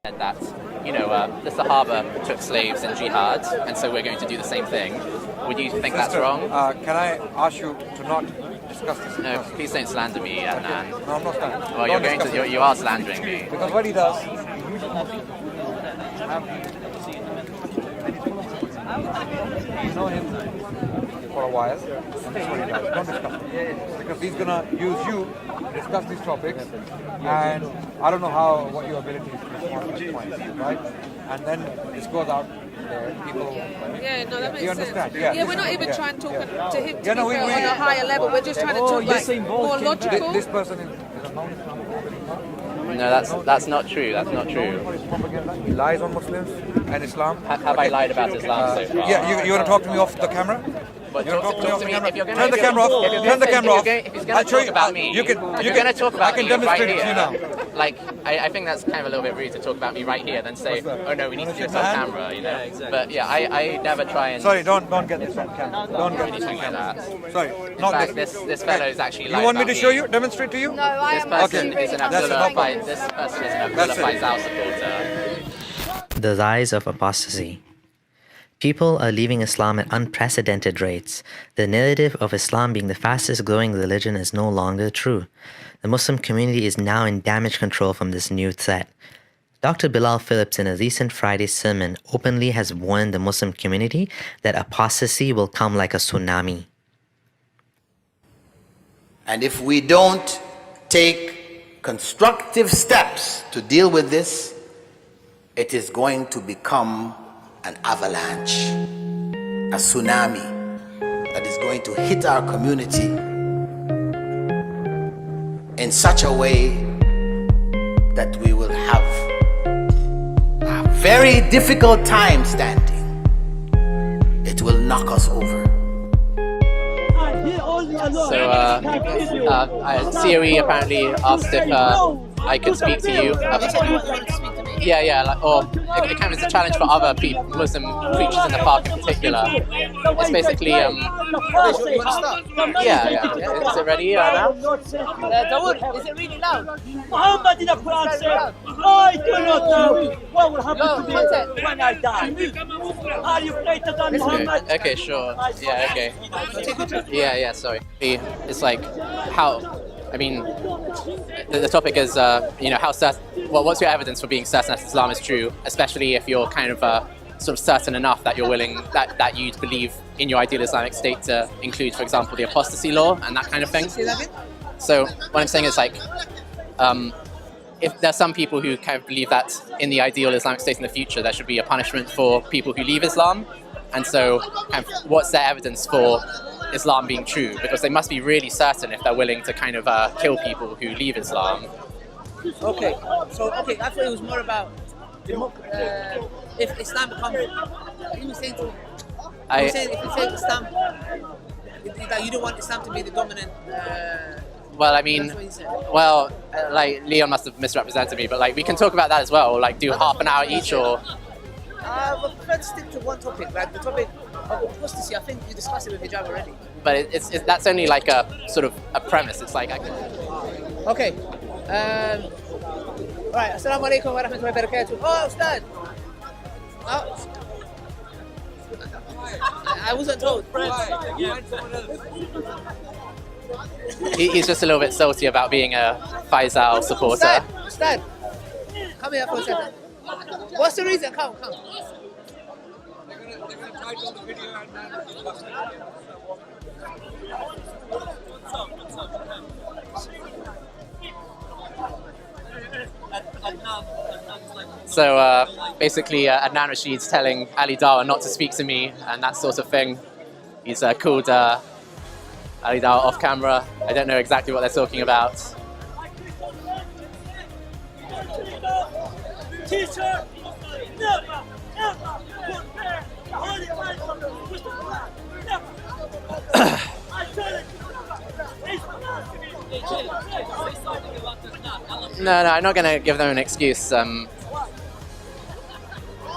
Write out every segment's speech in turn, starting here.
said that, the Sahaba took slaves in jihad, and so we're going to do the same thing. Would you think that's wrong? Can I ask you to not discuss this? No, please don't slander me, Adnan. No, I'm not slandering. Well, you are slandering me. Because what he does, you know him for a while, and this is what he does. Don't discuss it. Because he's going to use you to discuss these topics, and I don't know what your ability is to respond to points, right? And then this goes out there, people... Yeah, no, that makes you sense. understand? Yeah, we're not even trying to talk to him on a higher level. We're just trying to talk more logical. This person is a mountain. No, that's not true. That's not true. He lies on Muslims and Islam. Have I lied about Islam so far? Yeah, you want to talk to me off the camera? But talk to me. Turn the camera off. Turn the camera off. If he's going to talk about me, you're going to talk about me right here. Like, I think that's kind of a little bit rude to talk about me right here, then say, oh no, we need to do this on camera, Yeah, exactly. But yeah, I never try and... Sorry, don't get this on camera. Don't get anything like that. Sorry, In not fact, this. this fellow is actually You want me to show you, demonstrate to you? No, I This am person okay. is an Abdullah Faisal supporter. The rise of apostasy. People are leaving Islam at unprecedented rates. The narrative of Islam being the fastest growing religion is no longer true. The Muslim community is now in damage control from this new threat. Dr. Bilal Phillips in a recent Friday sermon openly has warned the Muslim community that apostasy will come like a tsunami. And if we don't take constructive steps to deal with this, it is going to become an avalanche, a tsunami that is going to hit our community in such a way that we will have a very difficult time standing. It will knock us over. So, COE apparently asked if I could speak to you. It kind of is a challenge for other Muslim preachers in the park in particular. It's basically, You want to start? Is it ready now? Dawood, is it really loud? Muhammad in the Quran said, I do not know what will happen to me when I die. Are you greater than Muhammad? Okay, sure. Yeah, okay. Yeah, sorry. It's like, how... I mean, the topic is, how certain... Well, what's your evidence for being certain that Islam is true, especially if you're kind of sort of certain enough that you're willing, that you'd believe in your ideal Islamic state to include, for example, the apostasy law and that kind of thing. So what I'm saying is, like, if there's some people who kind of believe that in the ideal Islamic state in the future, there should be a punishment for people who leave Islam. And so kind of, what's their evidence for Islam being true? Because they must be really certain if they're willing to kind of kill people who leave Islam. Okay, so I thought it was more about if Islam becomes. You were saying if you say Islam, that you don't want Islam to be the dominant. Well, I mean, like Leon must have misrepresented me, but like we can talk about that as well. Or, like do half an hour each, or. I prefer to stick to one topic, like the topic of apostasy. I think you discussed it with hijab already. But it's that's only like a sort of a premise. It's like okay. Alright, assalamu alaikum wa rahmatullahi wa barakatuh. Oh, Ustad! Oh. I wasn't told. He's just a little bit salty about being a Faisal supporter. Ustad! Come here for a second. What's the reason? Come. So basically, Adnan Rashid's telling Ali Dawah not to speak to me and that sort of thing. He's called Ali Dawah off camera. I don't know exactly what they're talking about. Teacher, never compare the Holy Bible with the Quran. Never. I tell you. No, I'm not going to give them an excuse.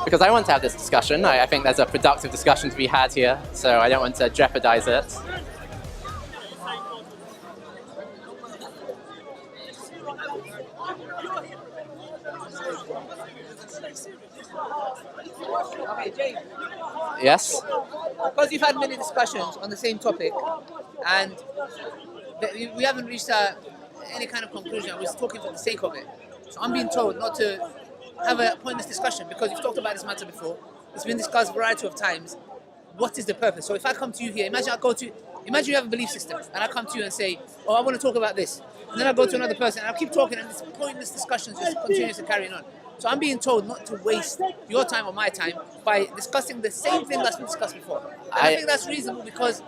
Because I want to have this discussion. I think there's a productive discussion to be had here, so I don't want to jeopardize it. Okay, James. Yes? Because we've had many discussions on the same topic, and we haven't reached any kind of conclusion. We're just talking for the sake of it. So I'm being told not to have a pointless discussion because we've talked about this matter before. It's been discussed a variety of times. What is the purpose? So if I come to you here, imagine you have a belief system, and I come to you and say, oh, I want to talk about this. And then I go to another person, and I keep talking, and this pointless discussion just continues to carry on. So I'm being told not to waste your time or my time by discussing the same thing that's been discussed before. And I think that's reasonable because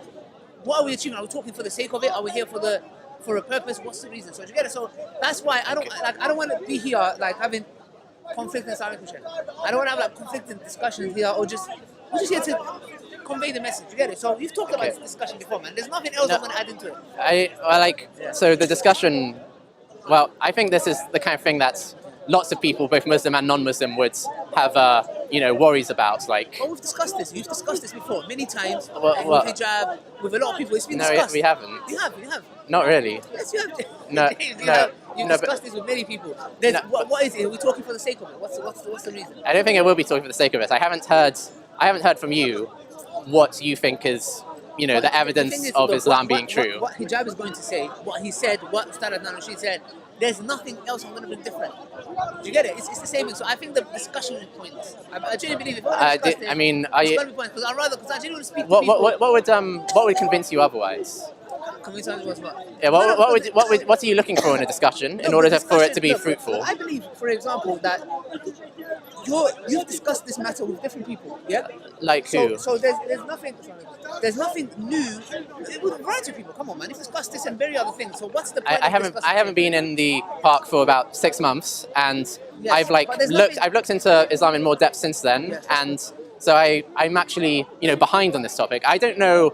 what are we achieving? Are we talking for the sake of it? Are we here for a purpose? What's the reason? So do you get it? So that's why I don't want to be here like having conflict in Islamic Christian. I don't want to have like conflicting discussions here or we're just here to convey the message. You get it? So we've talked about this discussion before, man. There's nothing else I'm going to add into it. So the discussion, well, I think this is the kind of thing that's lots of people, both Muslim and non-Muslim, would have, worries about. Like, we've discussed this. You've discussed this before many times. With hijab, with a lot of people. It's been discussed. No, we haven't. You have. Not really. Yes, you have. No, You've discussed this with many people. What is it? Are we talking for the sake of it? What's the reason? I don't think I will be talking for the sake of it. I haven't heard from you what you think is, the evidence of Islam being true. What hijab is going to say, what he said, what Ustad Adnan Rashid said, there's nothing else I'm going to bring different. Do you get it? It's the same thing. So I think the discussion is pointless. I genuinely believe if I discuss it's going to be pointless because I genuinely speak to people. What would convince you otherwise? Convince others what? Yeah, what are you looking for in a discussion in order for it to be fruitful? I believe, for example, that you've discussed this matter with different people, yeah? Like who? So there's nothing new with a variety of people. Come on, man, you've discussed this and very other things. So what's the point? I haven't been in the park for about 6 months, and yes, I've looked into Islam in more depth since then, yes. And so I'm actually behind on this topic. I don't know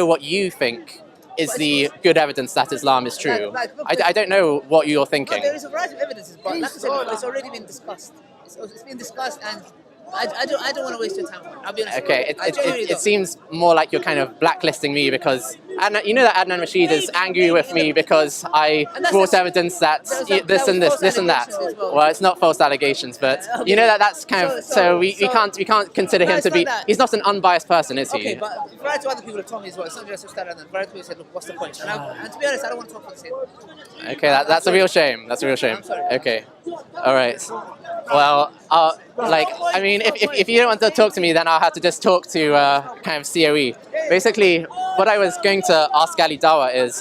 what you think is the good evidence that Islam is true. I don't know what you're thinking. There is a variety of evidences, but like I said, it's already been discussed. It's been discussed, and I don't want to waste your time. I'll be honest. Okay, it seems more like you're kind of blacklisting me because you know that Adnan Rashid is angry with me because I brought evidence that this and that. Well, it's not false allegations, but you know that's kind of so we can't consider him to be. He's not an unbiased person, is he? Okay, but a variety of other people have told me as well. It's not just Ustad Adnan. A variety of people said, look, what's the point? And to be honest, I don't want to talk for the same. Okay, that's a real shame. That's a real shame. I'm sorry. Okay, all right. Well, if you don't want to talk to me, then I'll have to just talk to kind of COE. Basically, what I was going to ask Ali Dawa is,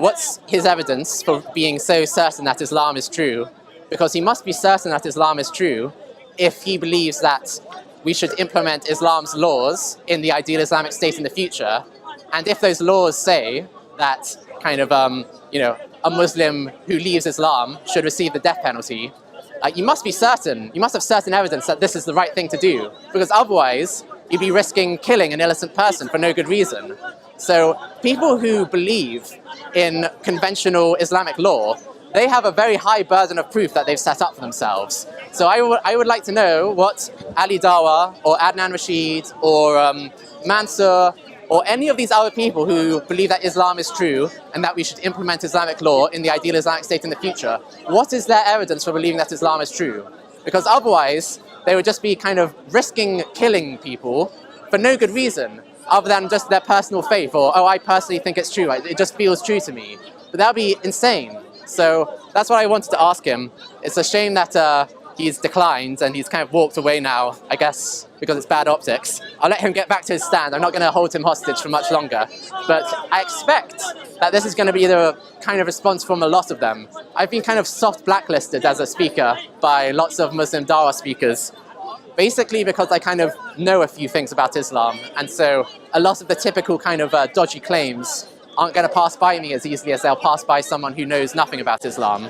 what's his evidence for being so certain that Islam is true? Because he must be certain that Islam is true if he believes that we should implement Islam's laws in the ideal Islamic state in the future. And if those laws say that kind of, a Muslim who leaves Islam should receive the death penalty, you must be certain, you must have certain evidence that this is the right thing to do, because otherwise you'd be risking killing an innocent person for no good reason. So people who believe in conventional Islamic law, they have a very high burden of proof that they've set up for themselves. So I would like to know what Ali Dawa or Adnan Rashid or Mansour or any of these other people who believe that Islam is true and that we should implement Islamic law in the ideal Islamic state in the future, what is their evidence for believing that Islam is true? Because otherwise, they would just be kind of risking killing people for no good reason, other than just their personal faith, or, oh, I personally think it's true, it just feels true to me. But that would be insane. So that's what I wanted to ask him. It's a shame that he's declined and he's kind of walked away now, I guess, because it's bad optics. I'll let him get back to his stand. I'm not going to hold him hostage for much longer. But I expect that this is going to be the kind of response from a lot of them. I've been kind of soft blacklisted as a speaker by lots of Muslim Dawah speakers, basically because I kind of know a few things about Islam. And so a lot of the typical kind of dodgy claims aren't going to pass by me as easily as they'll pass by someone who knows nothing about Islam.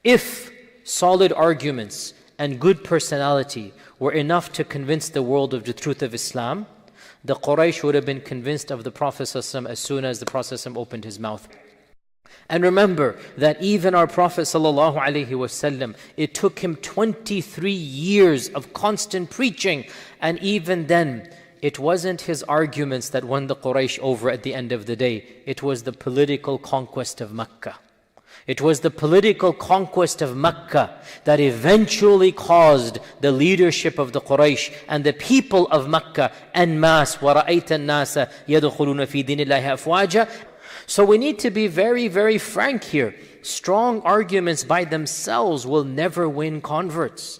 If solid arguments and good personality were enough to convince the world of the truth of Islam, the Quraysh would have been convinced of the Prophet ﷺ as soon as the Prophet ﷺ opened his mouth. And remember that even our Prophet ﷺ, it took him 23 years of constant preaching, and even then, it wasn't his arguments that won the Quraysh over at the end of the day. It was the political conquest of Mecca. It was the political conquest of Mecca that eventually caused the leadership of the Quraysh and the people of Mecca en masse. وَرَأَيْتَ النَّاسَ يَدْخُلُونَ فِي دِينِ اللَّهِ أَفْوَاجًا. So we need to be very, very frank here. Strong arguments by themselves will never win converts.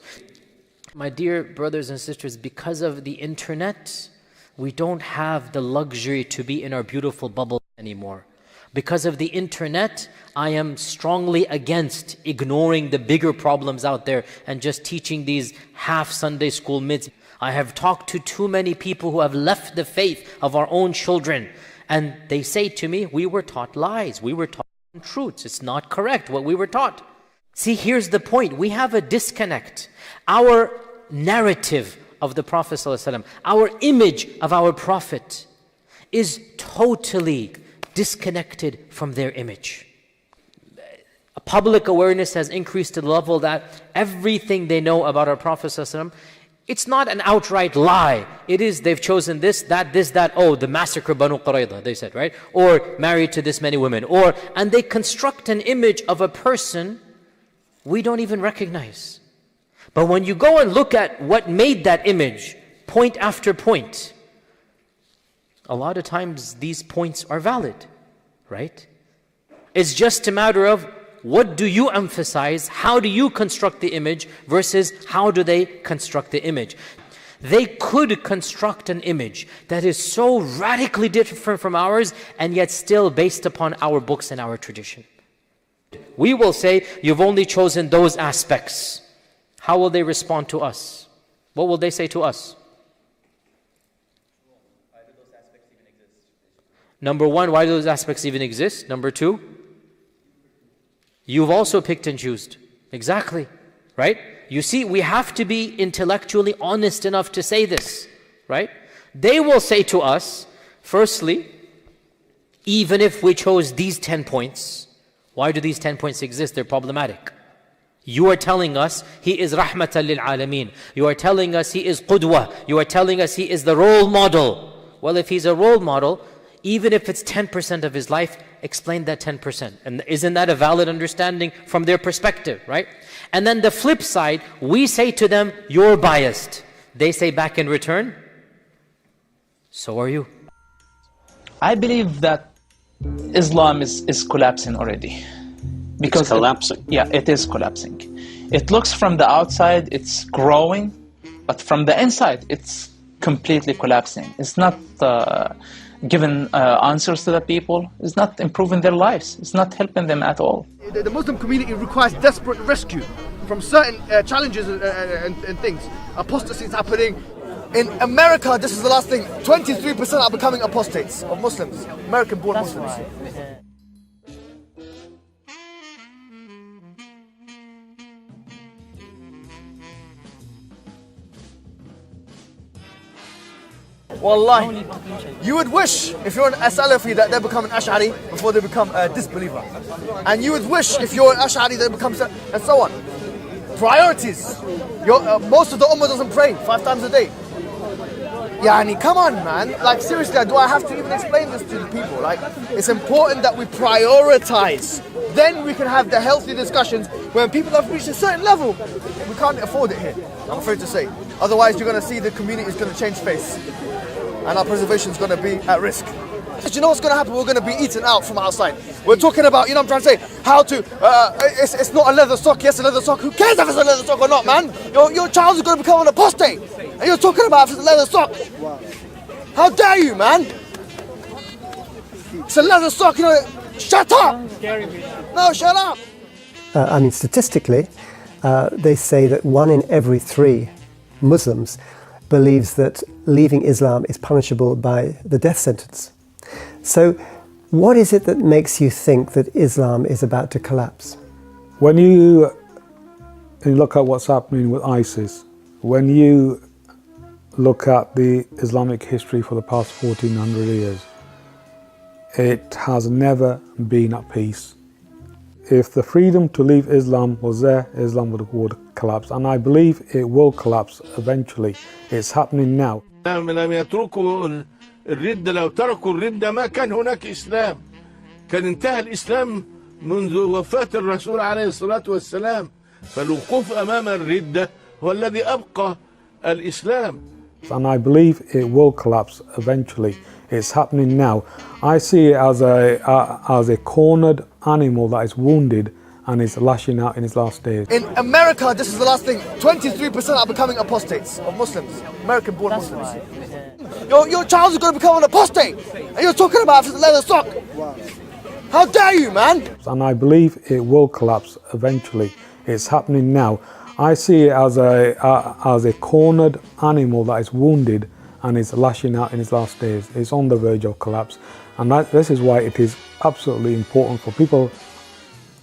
My dear brothers and sisters, because of the internet, we don't have the luxury to be in our beautiful bubble anymore. Because of the internet, I am strongly against ignoring the bigger problems out there and just teaching these half Sunday school myths. I have talked to too many people who have left the faith of our own children, and they say to me, we were taught lies, we were taught untruths, it's not correct what we were taught. See, here's the point, we have a disconnect. Our narrative of the Prophet ﷺ, our image of our Prophet is totally disconnected from their image. Public awareness has increased to the level that everything they know about our Prophet ﷺ, it's not an outright lie. It is, they've chosen this, that, oh, the massacre Banu Qurayza, they said, right? Or married to this many women. And they construct an image of a person we don't even recognize. But when you go and look at what made that image, point after point, a lot of times these points are valid, right? It's just a matter of what do you emphasize, how do you construct the image versus how do they construct the image. They could construct an image that is so radically different from ours and yet still based upon our books and our tradition. We will say, you've only chosen those aspects. How will they respond to us? What will they say to us? Number one, why do those aspects even exist? Number two, you've also picked and chosen. Exactly, right? You see, we have to be intellectually honest enough to say this, right? They will say to us, firstly, even if we chose these 10 points, why do these 10 points exist? They're problematic. You are telling us he is rahmatan lil alameen. You are telling us he is qudwa. You are telling us he is the role model. Well, if he's a role model, even if it's 10% of his life, explain that 10%. And isn't that a valid understanding from their perspective, right? And then the flip side, we say to them, you're biased. They say back in return, so are you. I believe that Islam is collapsing already. Because it's collapsing. Yeah, it is collapsing. It looks from the outside, it's growing, but from the inside, it's completely collapsing. It's not giving answers to the people. It's not improving their lives. It's not helping them at all. The Muslim community requires desperate rescue from certain challenges and things. Apostasy is happening. In America, this is the last thing, 23% are becoming apostates of Muslims, American-born Muslims. Right. Wallahi, you would wish if you're an Salafi that they become an Ash'ari before they become a disbeliever. And you would wish if you're an Ash'ari that they become, and so on. Priorities. Most of the Ummah doesn't pray 5 times a day. Yani, come on, man. Like, seriously, do I have to even explain this to the people? Like, it's important that we prioritize. Then we can have the healthy discussions when people have reached a certain level. We can't afford it here, I'm afraid to say. Otherwise, you're going to see the community is going to change face. And our preservation is going to be at risk. Do you know what's going to happen? We're going to be eaten out from outside. We're talking about, you know what I'm trying to say, how to, it's not a leather sock, yes, a leather sock. Who cares if it's a leather sock or not, man? Your child is going to become an apostate. And you're talking about if it's a leather sock. How dare you, man? It's a leather sock, you know. Shut up! No, shut up! I mean, statistically, they say that 1 in every 3 Muslims believes that leaving Islam is punishable by the death sentence. So, what is it that makes you think that Islam is about to collapse? When you look at what's happening with ISIS, when you look at the Islamic history for the past 1400 years, it has never been at peace. If the freedom to leave Islam was there, Islam would collapse. And I believe it will collapse eventually. It's happening now. لم يتركوا الردة، لو تركوا الردة ما كان هناك إسلام. كان انتهى الإسلام منذ وفاة الرسول عليه الصلاة والسلام فالوقوف أمام الردة هو الذي أبقى الإسلام. And I believe it will collapse eventually. It's happening now. I see it as a cornered animal that is wounded and is lashing out in its last days. In America, this is the last thing, 23% are becoming apostates of Muslims, American-born Muslims. Your child is going to become an apostate, and you're talking about leather sock. How dare you, man? And I believe it will collapse eventually. It's happening now. I see it as a cornered animal that is wounded and is lashing out in its last days. It's on the verge of collapse. And this is why it is absolutely important for people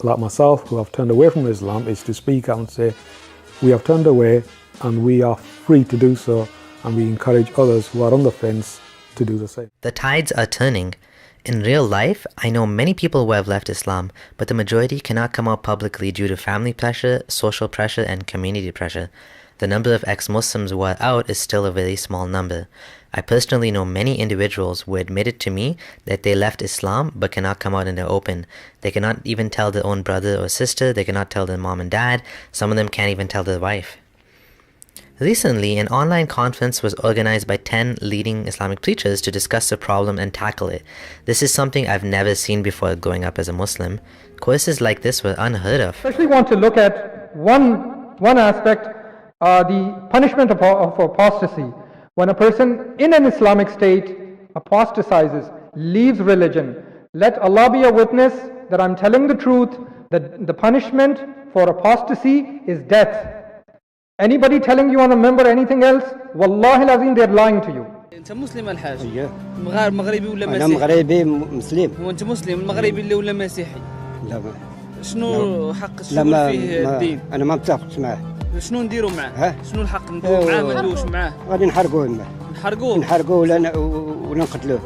like myself who have turned away from Islam is to speak out and say, we have turned away and we are free to do so, and we encourage others who are on the fence to do the same. The tides are turning. In real life, I know many people who have left Islam, but the majority cannot come out publicly due to family pressure, social pressure, and community pressure. The number of ex-Muslims who are out is still a very small number. I personally know many individuals who admitted to me that they left Islam but cannot come out in the open. They cannot even tell their own brother or sister, they cannot tell their mom and dad, some of them can't even tell their wife. Recently, an online conference was organized by 10 leading Islamic preachers to discuss the problem and tackle it. This is something I've never seen before growing up as a Muslim. Courses like this were unheard of. I especially want to look at one aspect, the punishment of apostasy. When a person in an Islamic state apostatizes, leaves religion, let Allah be a witness that I'm telling the truth, that the punishment for apostasy is death. Anybody telling you on a member anything else, wallahi lazim, they're lying to you. انت مسلم الحاج؟ ايوه. مغربي ولا مسيحي؟ انا مغربي مسلم. وانت مسلم المغربي اللي ولا مسيحي؟ لا شنو حق الشغل فيه الدين؟ انا ما متفقش معاه. شنو نديروا معاه؟ شنو الحق نديروا معاه ما ندوش معاه؟ غادي نحرقوه معاه. نحرقوه ولا نقتلوه.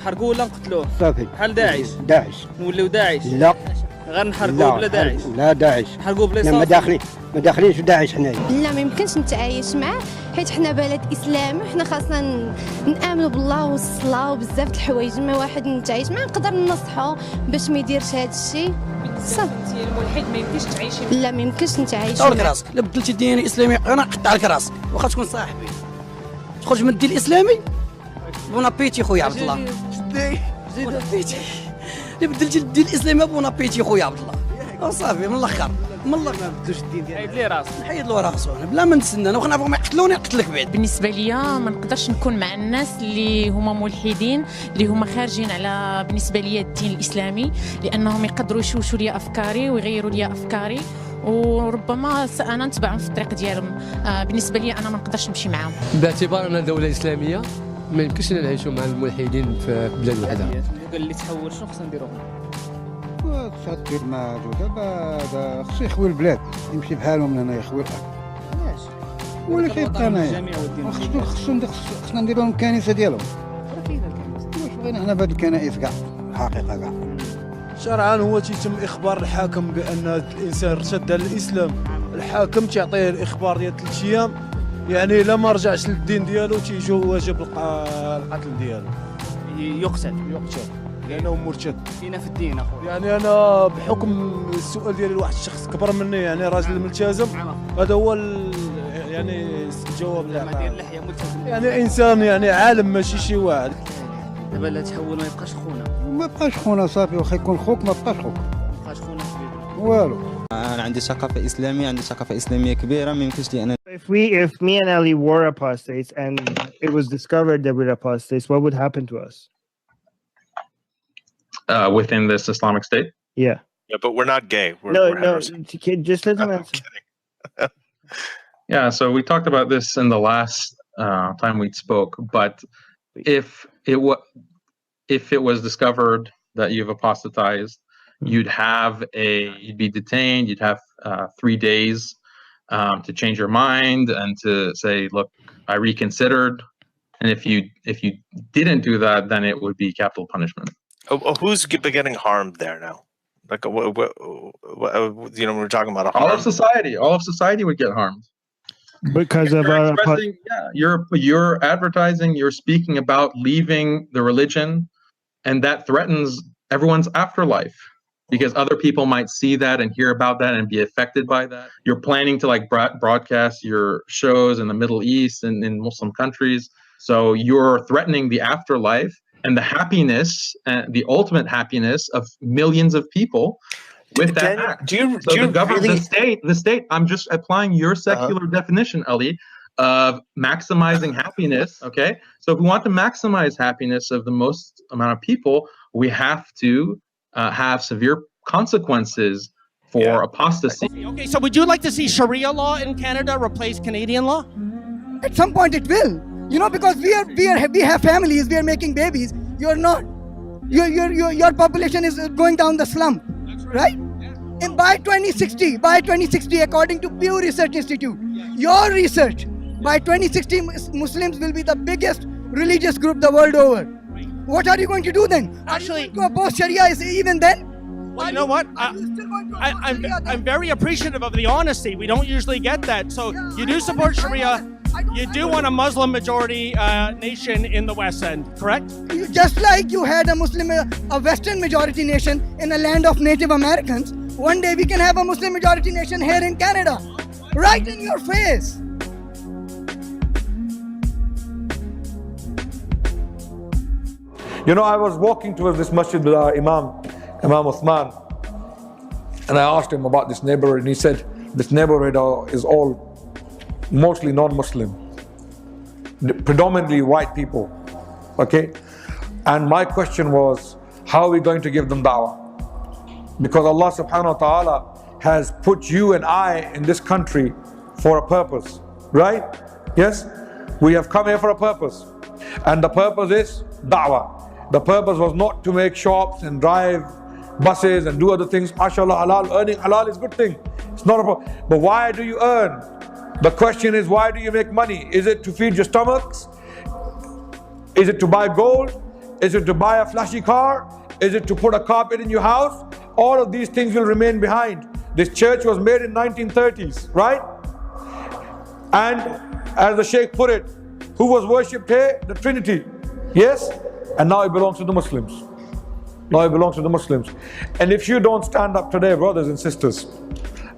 نحرقوه ولا نقتلوه؟ صافي. بحال داعش. داعش. نوليو داعش؟ لا. غير نحرقوه بلا داعش. لا داعش. نحرقوه بلا صافي. ما داخلينش داعش حنايا. لا ما يمكنش نتعايش معاه حيت حنا بلد اسلامي وحنا خاصنا نامنوا بالله والصلاه وبزاف د الحوايج. ما واحد نتعايش معاه نقدر ننصحو باش ما يديرش هذا الشيء. صافي. الملحد ما يمكنش تعيشي لا ما يمكنش نتعايش معاه. راسك لا بدلتي الدين الاسلامي انا نقطع لك راسك واخا تكون صاحبي. تخرج من الدين الاسلامي بون ابيتي خويا عبد الله. بون ابيتي. اللي بدلتي الدين الاسلامي بون ابيتي خويا عبد الله. صافي من الاخر من الاخر ما بدلوش الدين ديالي. حيد لي راسك. نحيد له راسو بلا ما نتسنى انا وخا نعرفوا ما يقتلوني نقتلك بعد. بالنسبه ليا ما نقدرش نكون مع الناس اللي هما ملحدين اللي هما خارجين على بالنسبه ليا الدين الاسلامي لانهم يقدروا يشوشوا لي افكاري ويغيروا لي افكاري وربما انا نتبعهم في الطريق ديالهم. بالنسبه لي انا ما نقدرش نمشي معاهم. باعتبار اننا دوله اسلاميه ما يمكنش نعيشوا مع الملحدين في بلاد وحده. قال لي تحول شنو خصنا نديروا؟ تدير مع دابا خصو يخوي البلاد يمشي بحالهم من هنا يخوي الارض. علاش؟ ولا كيبقى هنايا خصنا نديروا لهم الكنيسه ديالهم. واش بغينا حنا بهاد الكنائس كاع الحقيقه كاع. شرعا هو تيتم اخبار الحاكم بان الانسان ارتد على الاسلام. الحاكم تيعطيه الاخبار ديال 3 ايام، يعني الا ما رجعش للدين ديالو تيجو واجب القتل ديالو. يقتل لانه مرتد. فينا في الدين اخويا. يعني انا بحكم السؤال ديالي لواحد الشخص كبر مني، يعني راجل ملتزم، هذا هو يعني الجواب ديال اللحيه ملتزم. يعني انسان يعني عالم ماشي شي واحد. دابا لا تحول ما يبقاش خونا. ما بقاش خونا صافي، واخا يكون خوك ما بقاش خوك. ما بقاش خونا والو. انا عندي ثقافه اسلاميه، عندي ثقافه اسلاميه كبيره، ما يمكنش لي انا. If me and Ali were apostates and it was discovered that we're apostates, what would happen to us? Within this Islamic State? Yeah. Yeah, but we're not gay. No, just let them answer. Yeah, so we talked about this in the last time we spoke, but if it was discovered that you've apostatized, you'd be detained, you'd have 3 days to change your mind and to say, look, I reconsidered. And if you didn't do that, then it would be capital punishment. Who's getting harmed there now? Like, we're talking about all of society would get harmed because of our. You're advertising. You're speaking about leaving the religion, and that threatens everyone's afterlife. because other people might see that and hear about that and be affected by that. You're planning to like broadcast your shows in the Middle East and in Muslim countries. So you're threatening the afterlife and the happiness, the ultimate happiness of millions of people with that act. The state, I'm just applying your secular definition, Ali, of maximizing happiness, okay? So if we want to maximize happiness of the most amount of people, we have to have severe consequences for apostasy. Okay, so would you like to see Sharia law in Canada replace Canadian law? At some point it will. You know, because we have families, we are making babies. You're not. Your population is going down the slump, right? And by 2060, according to Pew Research Institute, your research, by 2060, Muslims will be the biggest religious group the world over. What are you going to do then? Actually, to oppose Sharia is even then? Well, you know what? I'm very appreciative of the honesty. We don't usually get that. So you do support Sharia. You do want a Muslim majority nation in the West End, correct? Just like you had a Western majority nation in a land of Native Americans, one day we can have a Muslim majority nation here in Canada. Right in your face. You know, I was walking towards this masjid with our Imam Uthman, and I asked him about this neighborhood, and he said, this neighborhood is all mostly non-Muslim, predominantly white people, okay? And my question was, how are we going to give them da'wah? Because Allah subhanahu wa ta'ala has put you and I in this country for a purpose, right? Yes? We have come here for a purpose. And the purpose is da'wah. The purpose was not to make shops and drive buses and do other things. MashaAllah, halal, earning halal is a good thing. It's not a problem. But why do you earn? The question is, why do you make money? Is it to feed your stomachs? Is it to buy gold? Is it to buy a flashy car? Is it to put a carpet in your house? All of these things will remain behind. This church was made in 1930s, right? And as the Sheikh put it, who was worshipped here? The Trinity. Yes? And now it belongs to the Muslims. Now it belongs to the Muslims. And if you don't stand up today, brothers and sisters,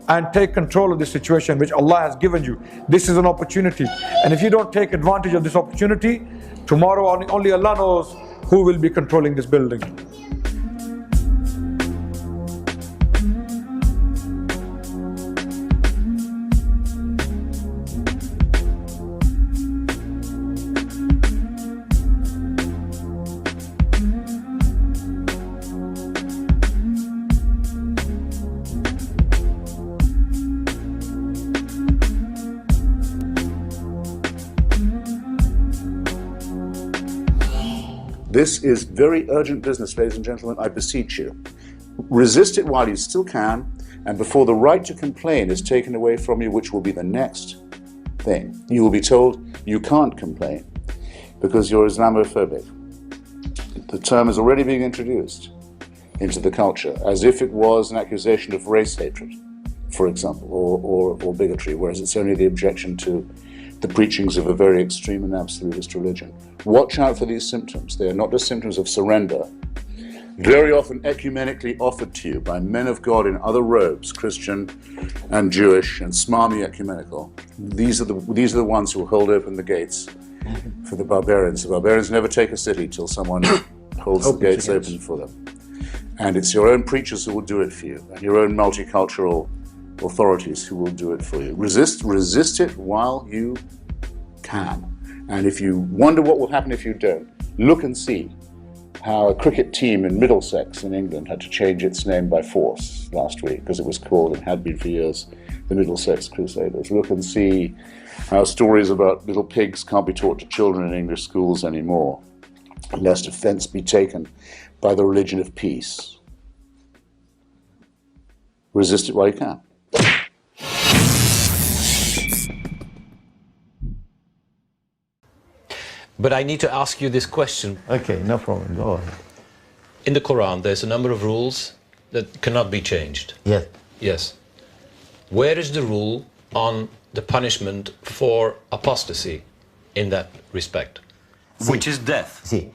and take control of this situation which Allah has given you, this is an opportunity. And if you don't take advantage of this opportunity, tomorrow only Allah knows who will be controlling this building. This is very urgent business, ladies and gentlemen. I beseech you. Resist it while you still can, and before the right to complain is taken away from you, which will be the next thing. You will be told you can't complain because you're Islamophobic. The term is already being introduced into the culture as if it was an accusation of race hatred, for example, or bigotry, whereas it's only the objection to the preachings of a very extreme and absolutist religion. Watch out for these symptoms. They are not just symptoms of surrender, very often ecumenically offered to you by men of God in other robes, Christian and Jewish and smarmy ecumenical. These are the ones who will hold open the gates for the barbarians. The barbarians never take a city till someone holds the gates open for them. And it's your own preachers who will do it for you, and your own multicultural authorities who will do it for you. Resist it while you can. And if you wonder what will happen if you don't, look and see how a cricket team in Middlesex in England had to change its name by force last week because it was called, and had been for years, the Middlesex Crusaders. Look and see how stories about little pigs can't be taught to children in English schools anymore, lest offense be taken by the religion of peace. Resist it while you can. But I need to ask you this question. Okay, no problem. Go on. In the Quran, there's a number of rules that cannot be changed. Yes. Yes. Where is the rule on the punishment for apostasy in that respect? Which is death. See.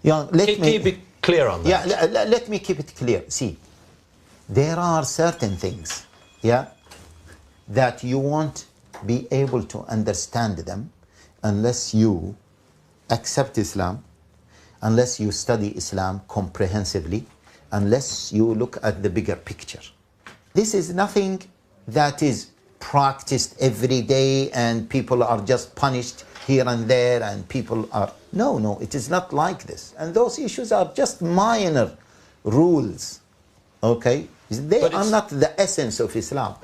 Yeah, Can you be clear on that. Yeah, let me keep it clear. See, there are certain things, that you won't be able to understand them unless you accept Islam, unless you study Islam comprehensively, unless you look at the bigger picture. This is nothing that is practiced every day and people are just punished here and there and people are... No, it is not like this. And those issues are just minor rules, okay? They are not the essence of Islam.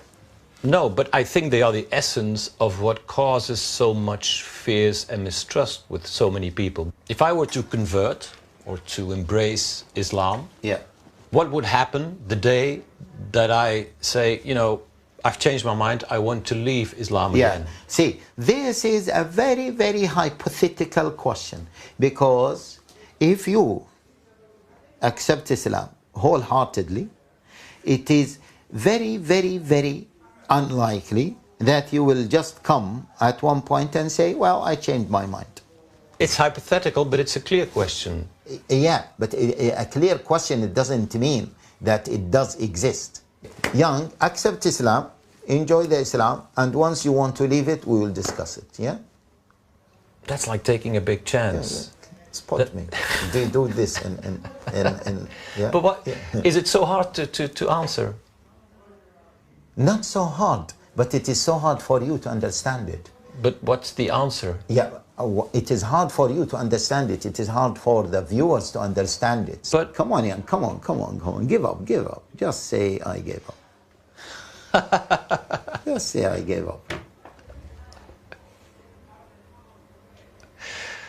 No, but I think they are the essence of what causes so much fears and mistrust with so many people. If I were to convert or to embrace Islam, what would happen the day that I say, you know, I've changed my mind, I want to leave Islam again? See, this is a very, very hypothetical question, because if you accept Islam wholeheartedly, it is very, very, very unlikely that you will just come at one point and say, well, I changed my mind. It's hypothetical, but it's a clear question. Yeah, but a clear question, it doesn't mean that it does exist. Young, accept Islam, enjoy the Islam, and once you want to leave it, we will discuss it, yeah? That's like taking a big chance. Spot me. They do this yeah. But what, is it so hard to answer? Not so hard, but it is so hard for you to understand it. But what's the answer? Yeah, it is hard for you to understand it. It is hard for the viewers to understand it. But come on, Ian, come on. Give up. Just say, I gave up. Just say, I gave up.